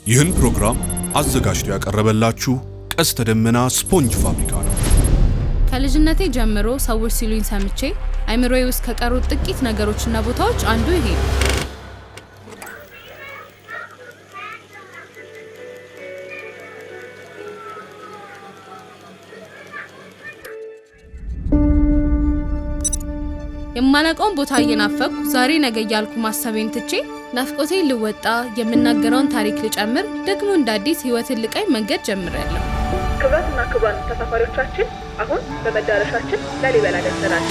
ይህን ፕሮግራም አዘጋጅቶ ያቀረበላችሁ ቀስተ ደመና ስፖንጅ ፋብሪካ ነው። ከልጅነቴ ጀምሮ ሰዎች ሲሉኝ ሰምቼ አይምሮዬ ውስጥ ከቀሩት ጥቂት ነገሮችና ቦታዎች አንዱ ይሄ ነው። የማላውቀውን ቦታ እየናፈኩ ዛሬ ነገ እያልኩ ማሰቤን ትቼ ናፍቆቴን ልወጣ የምናገረውን ታሪክ ልጨምር ደግሞ እንደ አዲስ ህይወትን ልቃይ መንገድ ጀምሬያለሁ። ክብራትና ክብራን ተሳፋሪዎቻችን አሁን በመዳረሻችን ላሊበላ ደርሰናል።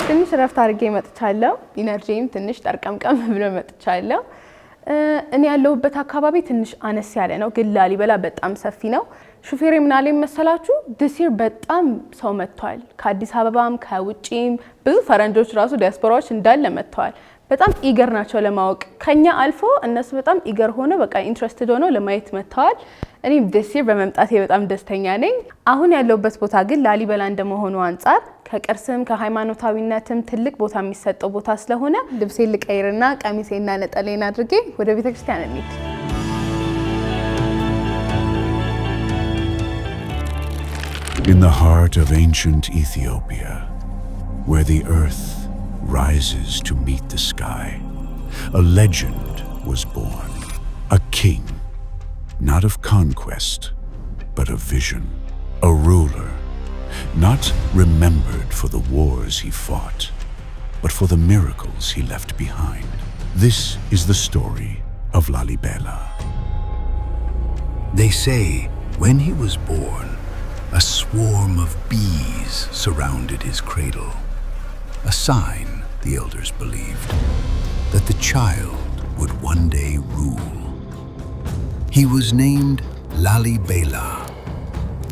ትንሽ ረፍት አድርጌ መጥቻለሁ። ኢነርጂም ትንሽ ጠርቀምቀም ብሎ መጥቻለሁ። እኔ ያለሁበት አካባቢ ትንሽ አነስ ያለ ነው፣ ግን ላሊበላ በጣም ሰፊ ነው። ሹፌሬ ምን አለኝ መሰላችሁ? ዲሲር በጣም ሰው መጥቷል። ከአዲስ አበባም ከውጪም ብዙ ፈረንጆች ራሱ ዲያስፖራዎች እንዳለ መጥተዋል። በጣም ኢገር ናቸው ለማወቅ። ከኛ አልፎ እነሱ በጣም ኢገር ሆኖ በቃ ኢንትረስትድ ሆኖ ለማየት መጥተዋል። እኔም ዲሲር በመምጣቴ በጣም ደስተኛ ነኝ። አሁን ያለሁበት ቦታ ግን ላሊበላ እንደመሆኑ አንፃር ከቅርስም ከሃይማኖታዊነትም ትልቅ ቦታ የሚሰጠው ቦታ ስለሆነ ልብሴን ልቀይርና ቀሚሴና ነጠላዬን አድርጌ ወደ ቤተክርስቲያን እንሂድ። In the heart of ancient Ethiopia, where the earth rises to meet the sky, a legend was born. A king, not of conquest, but of vision. A ruler, not remembered for the wars he fought, but for the miracles he left behind. This is the story of Lalibela. They say when he was born, a swarm of bees surrounded his cradle, a sign, the elders believed, that the child would one day rule. He was named Lalibela.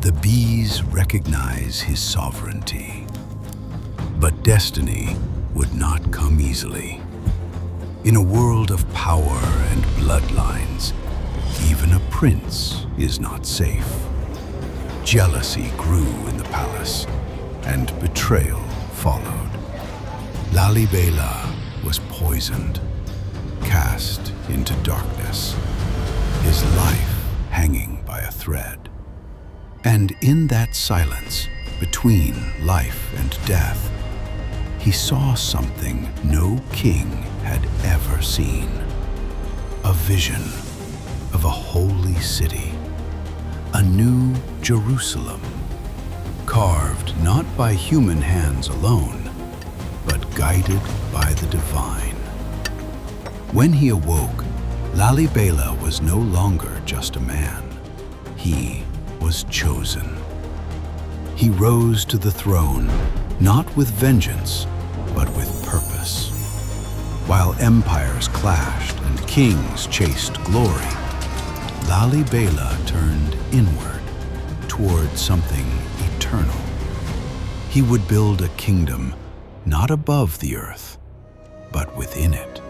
The bees recognize his sovereignty. But destiny would not come easily. In a world of power and bloodlines, even a prince is not safe. Jealousy grew in the palace, and betrayal followed. Lalibela was poisoned, cast into darkness, his life hanging by a thread. And in that silence, between life and death, he saw something no king had ever seen. A vision of a holy city, a new Jerusalem, carved not by human hands alone, but guided by the divine. When he awoke, Lalibela was no longer just a man. He was chosen. He rose to the throne, not with vengeance, but with purpose. While empires clashed and kings chased glory, Lalibela turned inward toward something eternal. He would build a kingdom not above the earth, but within it.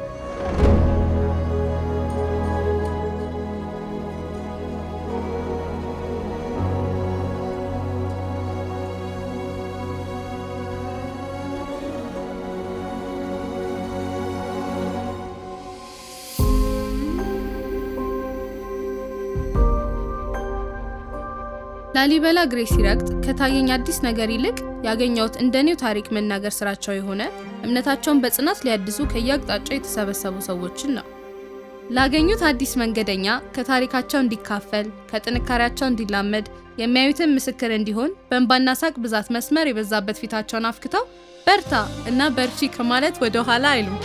ላሊበላ እግሬ ሲረግጥ ከታየኝ አዲስ ነገር ይልቅ ያገኘሁት እንደኔው ታሪክ መናገር ስራቸው የሆነ እምነታቸውን በጽናት ሊያድሱ ከየአቅጣጫው የተሰበሰቡ ሰዎችን ነው። ላገኙት አዲስ መንገደኛ ከታሪካቸው እንዲካፈል ከጥንካሬያቸው እንዲላመድ የሚያዩትን ምስክር እንዲሆን በእንባና ሳቅ ብዛት መስመር የበዛበት ፊታቸውን አፍክተው በርታ እና በርቺ ከማለት ወደ ኋላ አይሉም።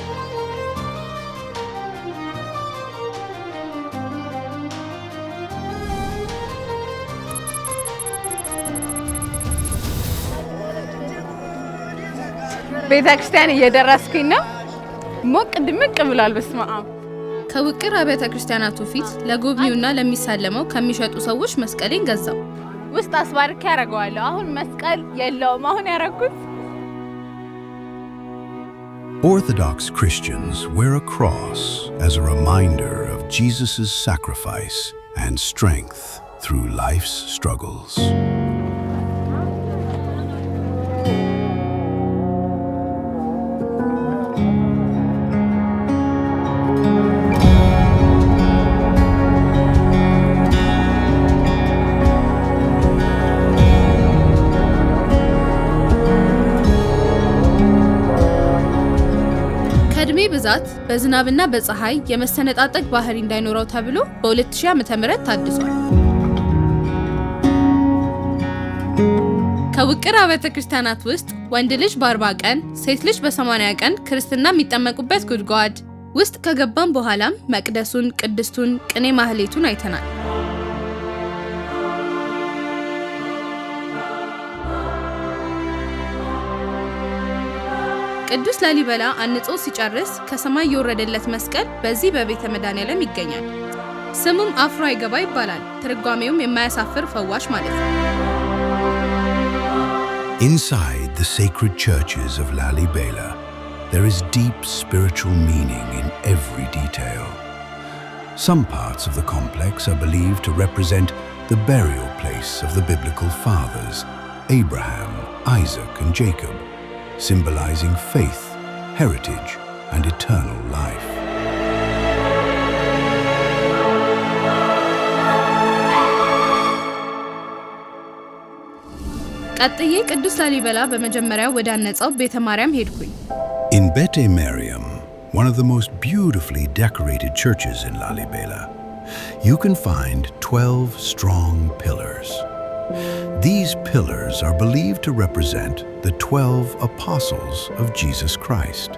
ቤተክርስቲያን እየደረስኩኝ ነው። ሞቅ ድምቅ ብሏል። በስመ አብ። ከውቅር አብያተ ክርስቲያናቱ ፊት ለጎብኚውና ለሚሳለመው ከሚሸጡ ሰዎች መስቀሌን ገዛው። ውስጥ አስባርክ ያረጋዋለሁ። አሁን መስቀል የለውም። አሁን ያረኩት Orthodox Christians wear a cross as a reminder of Jesus' sacrifice and strength through life's struggles. ከእድሜ ብዛት በዝናብና በፀሐይ የመሰነጣጠቅ ባህሪ እንዳይኖረው ተብሎ በ2000 ዓ.ም ታድሷል። ከውቅር አብያተ ክርስቲያናት ውስጥ ወንድ ልጅ በ40 ቀን ሴት ልጅ በ80 ቀን ክርስትና የሚጠመቁበት ጉድጓድ ውስጥ ከገባን በኋላም መቅደሱን፣ ቅድስቱን፣ ቅኔ ማህሌቱን አይተናል። ቅዱስ ላሊበላ አንጾ ሲጨርስ ከሰማይ የወረደለት መስቀል በዚህ በቤተ መድኃኔዓለም ይገኛል። ስሙም አፍሮ አይገባ ይባላል። ትርጓሜውም የማያሳፍር ፈዋሽ ማለት ነው። Inside the sacred churches of Lalibela, there is deep spiritual meaning in every detail. Some parts of the complex are believed to represent the burial place of the biblical fathers, Abraham, Isaac, and Jacob, symbolizing faith, heritage, and eternal life. ቀጥዬ ቅዱስ ላሊበላ በመጀመሪያው ወደ አነጻው ቤተ ማርያም ሄድኩኝ። In Bete Mariam, one of the most beautifully decorated churches in Lalibela, you can find 12 strong pillars. These pillars are believed to represent the 12 apostles of Jesus Christ,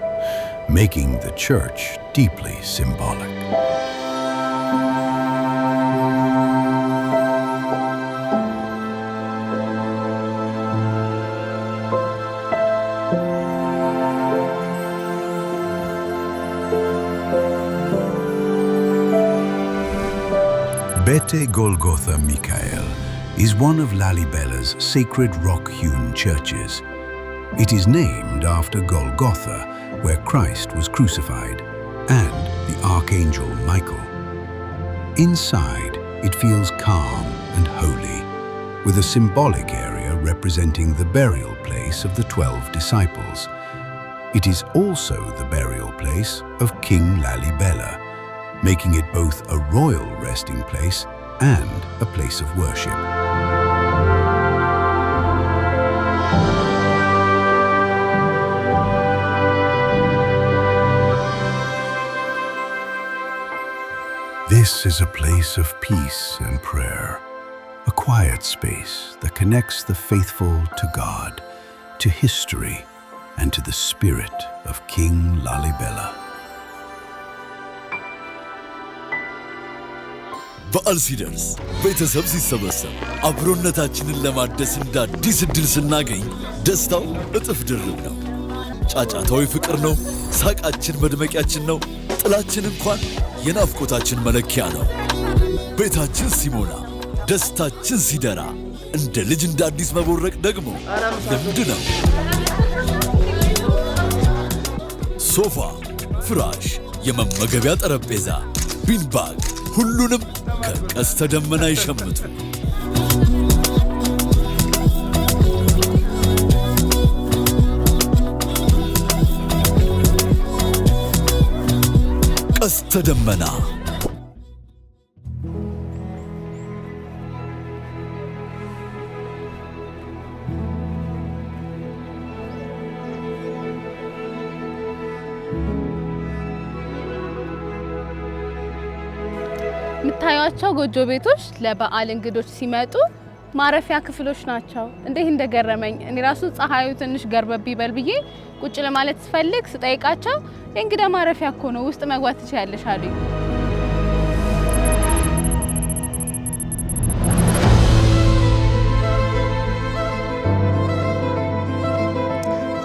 making the church deeply symbolic. Bete Golgotha Mikael is one of Lalibela's sacred rock-hewn churches. It is named after Golgotha, where Christ was crucified, and the Archangel Michael. Inside, it feels calm and holy, with a symbolic area representing the burial place of the 12 disciples. It is also the burial place of King Lalibela, making it both a royal resting place and a place of worship. This is a place of peace and prayer, a quiet space that connects the faithful to God, to history, and to the spirit of King Lalibela. በዓል ሲደርስ ቤተሰብ ሲሰበሰብ አብሮነታችንን ለማደስ እንደ አዲስ ዕድል ስናገኝ ደስታው እጥፍ ድርብ ነው። ጫጫታው ፍቅር ነው፣ ሳቃችን መድመቂያችን ነው፣ ጥላችን እንኳን የናፍቆታችን መለኪያ ነው። ቤታችን ሲሞላ፣ ደስታችን ሲደራ፣ እንደ ልጅ እንደ አዲስ መቦረቅ ደግሞ ልምድ ነው። ሶፋ፣ ፍራሽ፣ የመመገቢያ ጠረጴዛ፣ ቢንባግ ሁሉንም ከቀስተ ደመና ይሸምቱ። ቀስተ ደመና የምታዩቸው ጎጆ ቤቶች ለበዓል እንግዶች ሲመጡ ማረፊያ ክፍሎች ናቸው። እንዴት እንደገረመኝ እኔ ራሱ ፀሐዩ ትንሽ ገርበብ ይበል ብዬ ቁጭ ለማለት ስፈልግ ስጠይቃቸው የእንግዳ ማረፊያ እኮ ነው ውስጥ መግባት ትችያለሽ አሉኝ።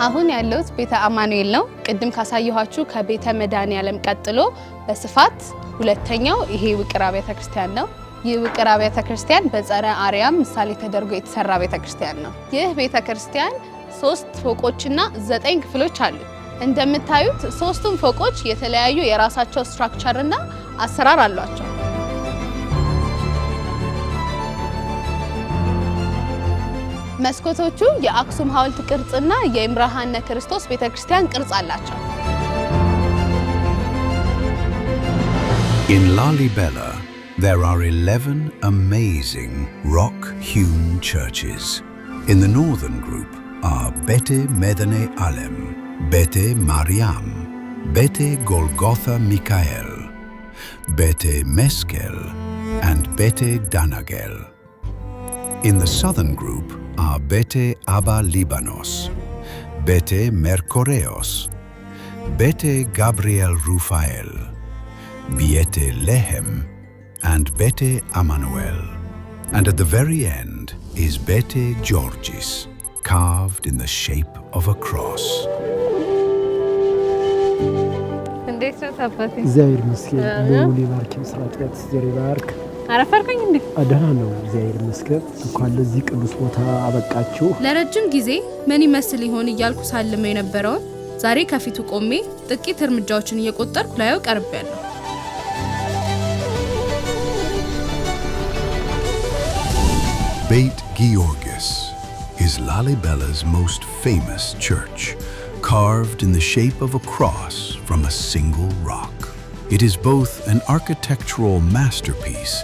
አሁን ያለሁት ቤተ አማኑኤል ነው። ቅድም ካሳየኋችሁ ከቤተ መድኃኔዓለም ቀጥሎ በስፋት ሁለተኛው ይሄ ውቅር አብያተ ክርስቲያን ነው። ይህ ውቅር አብያተ ክርስቲያን በጸረ አርያም ምሳሌ ተደርጎ የተሰራ ቤተ ክርስቲያን ነው። ይህ ቤተ ክርስቲያን 3 ፎቆችና 9 ክፍሎች አሉ። እንደምታዩት ሶስቱም ፎቆች የተለያዩ የራሳቸው ስትራክቸር እና አሰራር አሏቸው። መስኮቶቹ የአክሱም ሐውልት ቅርጽና የኢምራሃነ ክርስቶስ ቤተክርስቲያን ቅርጽ አላቸው። In Lalibela, there are 11 amazing rock-hewn churches. In the northern group are Bete Medene Alem, Bete Mariam, Bete Golgotha Mikael, Bete Meskel, and Bete Danagel. In the southern group are Bete Abba Libanos, Bete Mercoreos, Bete Gabriel Rufael, Bete Lehem, and Bete Amanuel. And at the very end is Bete Georgis, carved in the shape of a cross. እንዴት ነው ታባቴ? እግዚአብሔር ይመስገን። ሙሉ ባርኪም ስራጥያት እግዚአብሔር ባርክ። አረፈርኩኝ እንዴ? አደህና ነው እግዚአብሔር ይመስገን። እንኳን ለዚህ ቅዱስ ቦታ አበቃችሁ። ለረጅም ጊዜ ምን ይመስል ይሆን እያልኩ ሳልመው የነበረውን ዛሬ ከፊቱ ቆሜ ጥቂት እርምጃዎችን እየቆጠርኩ ላየው ቀርቤያለሁ። Beit Georgis is Lalibela's most famous church, carved in the shape of a cross from a single rock. It is both an architectural masterpiece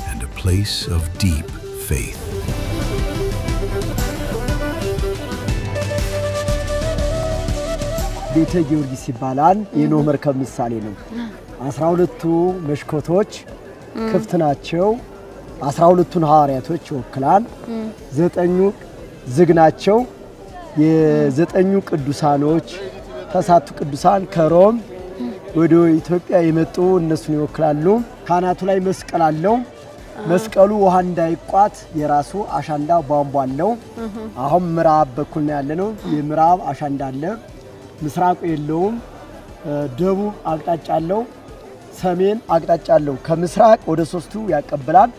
and a place of deep faith. ቤተ ጊዮርጊስ ይባላል። የኖህ መርከብ ምሳሌ ነው። 12ቱ መስኮቶች ክፍት ናቸው። 12ቱን ሐዋርያቶች ይወክላል። 9ኙ ዝግ ናቸው። የ9ኙ ቅዱሳኖች ተሳቱ ቅዱሳን ከሮም ወደ ኢትዮጵያ የመጡ እነሱን ይወክላሉ። ካናቱ ላይ መስቀል አለው። መስቀሉ ውሃ እንዳይቋት የራሱ አሻንዳ ቧንቧ አለው። አሁን ምዕራብ በኩል ነው ያለነው። የምዕራብ አሻንዳ አለ። ምስራቁ የለውም። ደቡብ አቅጣጫ አለው። ሰሜን አቅጣጫ አለው። ከምስራቅ ወደ ሶስቱ ያቀብላል።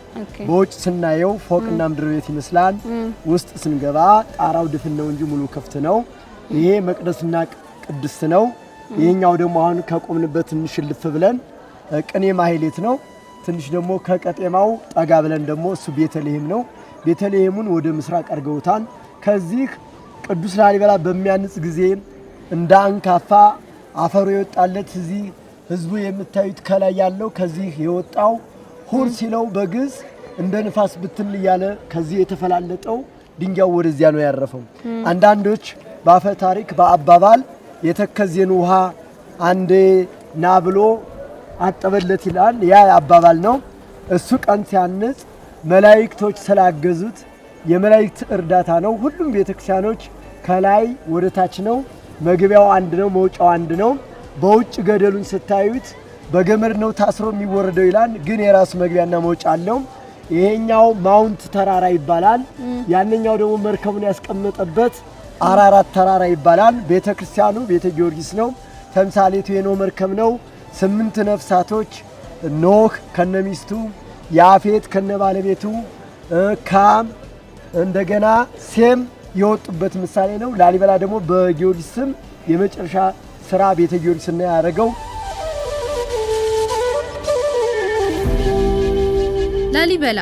በውጭ ስናየው ፎቅና ምድር ቤት ይመስላል። ውስጥ ስንገባ ጣራው ድፍን ነው እንጂ ሙሉ ክፍት ነው። ይሄ መቅደስና ቅድስት ነው። ይሄኛው ደግሞ አሁን ከቆምንበት ትንሽ ልፍ ብለን ቅኔ ማህሌት ነው። ትንሽ ደግሞ ከቀጤማው ጠጋ ብለን ደግሞ እሱ ቤተልሔም ነው። ቤተልሔሙን ወደ ምስራቅ አድርገውታል። ከዚህ ቅዱስ ላሊበላ በሚያንጽ ጊዜ እንደ አንካፋ አፈሩ የወጣለት እዚህ ህዝቡ የምታዩት ከላይ ያለው ከዚህ የወጣው ሁር ሲለው በግዝ እንደ ንፋስ ብትን ያለ ከዚህ የተፈላለጠው ድንጋዩ ወደዚያ ነው ያረፈው። አንዳንዶች ባፈ ታሪክ በአባባል የተከዘን ውሃ አንዴ ናብሎ አጠበለት ይላል። ያ አባባል ነው። እሱ ቀን ሲያንጽ መላእክቶች ስላገዙት የመላእክት እርዳታ ነው። ሁሉም ቤተክርስቲያኖች ከላይ ወደ ታች ነው። መግቢያው አንድ ነው፣ መውጫው አንድ ነው። በውጭ ገደሉን ስታዩት በገመድ ነው ታስሮ የሚወረደው ይላል። ግን የራሱ መግቢያና መውጫ አለው። ይሄኛው ማውንት ተራራ ይባላል። ያንኛው ደግሞ መርከቡን ያስቀመጠበት አራራት ተራራ ይባላል። ቤተክርስቲያኑ ቤተ ጊዮርጊስ ነው። ተምሳሌቱ የኖህ መርከብ ነው። 8 ነፍሳቶች ኖህ ከነሚስቱ፣ ያፌት ከነባለቤቱ፣ ካም እንደገና ሴም የወጡበት ምሳሌ ነው። ላሊበላ ደግሞ በጊዮርጊስ ስም የመጨረሻ ስራ ቤተ ጊዮርጊስ ነው ያደረገው። ላሊበላ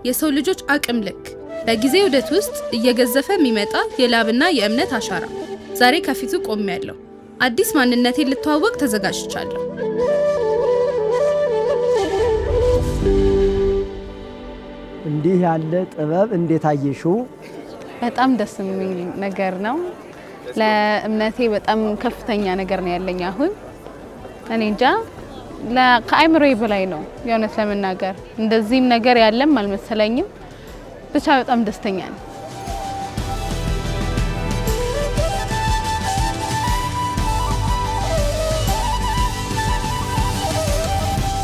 የሰው ልጆች አቅም ልክ በጊዜ ዑደት ውስጥ እየገዘፈ የሚመጣ የላብና የእምነት አሻራ። ዛሬ ከፊቱ ቆሜያለሁ። አዲስ ማንነቴን ልተዋወቅ ተዘጋጅቻለሁ። እንዲህ ያለ ጥበብ እንዴት አየሽው? በጣም ደስ የሚል ነገር ነው። ለእምነቴ በጣም ከፍተኛ ነገር ነው ያለኝ። አሁን እኔ እንጃ ከአይምሮዬ በላይ ነው የእውነት ለመናገር። እንደዚህም ነገር ያለም አልመሰለኝም። ብቻ በጣም ደስተኛ ነኝ።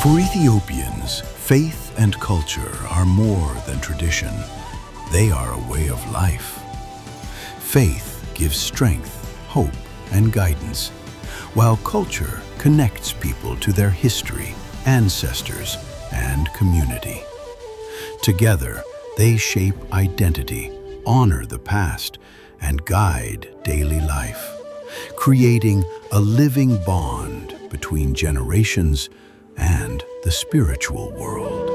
For Ethiopians, faith and culture are more than tradition. They are a way of life. Faith gives strength, hope, and guidance, while culture connects people to their history, ancestors, and community. Together, they shape identity, honor the past, and guide daily life, creating a living bond between generations and the spiritual world.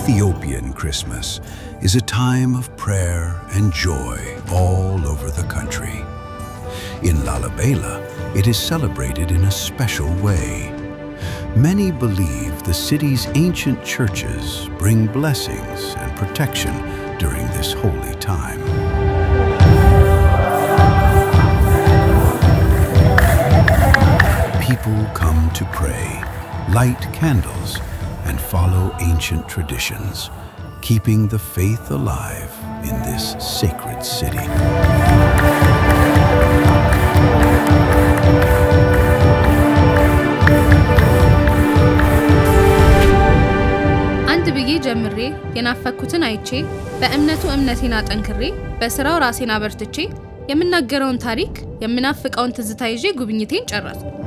Ethiopian Christmas is a time of prayer and joy all over the country. In Lalibela, it is celebrated in a special way. Many believe the city's ancient churches bring blessings and protection during this holy time. People come to pray, light candles, and follow ancient traditions, keeping the faith alive in this sacred city. አንድ ብዬ ጀምሬ የናፈኩትን አይቼ በእምነቱ እምነቴን አጠንክሬ በስራው ራሴን አበርትቼ የምናገረውን ታሪክ የምናፍቀውን ትዝታ ይዤ ጉብኝቴን ጨረስኩ።